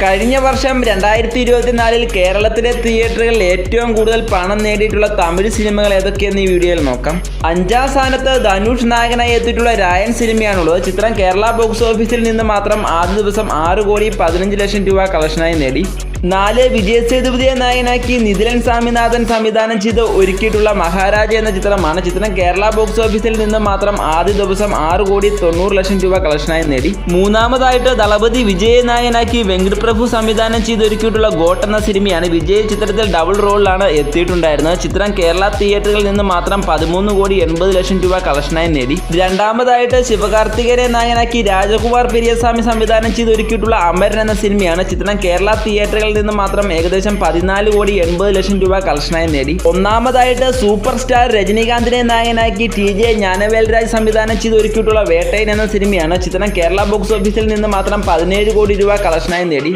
കഴിഞ്ഞ വർഷം 2024 കേരളത്തിലെ തിയേറ്ററുകളിൽ ഏറ്റവും കൂടുതൽ പണം നേടിയിട്ടുള്ള തമിഴ് സിനിമകൾ ഏതൊക്കെയെന്ന് ഈ വീഡിയോയിൽ നോക്കാം. 5ാം സ്ഥാനത്ത് ധനുഷ് നായകനായി എത്തിയിട്ടുള്ള രായൻ സിനിമയാണുള്ളത്. ചിത്രം കേരള ബോക്സ് ഓഫീസിൽ നിന്ന് മാത്രം ആദ്യ ദിവസം 6,15,00,000 രൂപ കളക്ഷനായി നേടി. 4 വിജയ് സേതുപതിയെ നായകനാക്കി നിതിലൻ സ്വാമിനാഥൻ സംവിധാനം ചെയ്ത് ഒരുക്കിയിട്ടുള്ള മഹാരാജ എന്ന ചിത്രമാണ്. ചിത്രം കേരള ബോക്സ് ഓഫീസിൽ നിന്ന് മാത്രം ആദ്യ ദിവസം 6,90,00,000 രൂപ കളക്ഷനായി നേടി. 3ാമതായിട്ട് ദളപതി വിജയ് നായകനാക്കി വെങ്കട് പ്രഭു സംവിധാനം ചെയ്ത് ഒരുക്കിയിട്ടുള്ള ഗോട്ട് എന്ന സിനിമയാണ്. വിജയ് ചിത്രത്തിൽ ഡബിൾ റോളിലാണ് എത്തിയിട്ടുണ്ടായിരുന്നത്. ചിത്രം കേരള തിയേറ്ററുകളിൽ നിന്ന് മാത്രം 13,80,00,000 രൂപ കളക്ഷനായി നേടി. 2ാമതായിട്ട് ശിവകാർത്തികനെ നായകനാക്കി രാജകുമാർ പെരിയസ്വാമി സംവിധാനം ചെയ്ത് ഒരുക്കിയിട്ടുള്ള അമരൻ എന്ന സിനിമയാണ്. ചിത്രം കേരള തിയേറ്ററുകളിൽ നിന്ന് മാത്രം ഏകദേശം 14,80,00,000 രൂപ കളക്ഷനായി നേടി. 1ാമതായിട്ട് സൂപ്പർ സ്റ്റാർ രജനീകാന്തിനെ നായകനാക്കി TJ ജ്ഞാനവേൽരാജ് സംവിധാനം ചെയ്ത് ഒരുക്കിയിട്ടുള്ള വേട്ടയൻ എന്ന സിനിമയാണ്. ചിത്രം കേരള ബോക്സ് ഓഫീസിൽ നിന്ന് മാത്രം 17 കോടി രൂപ കളക്ഷനായി നേടി.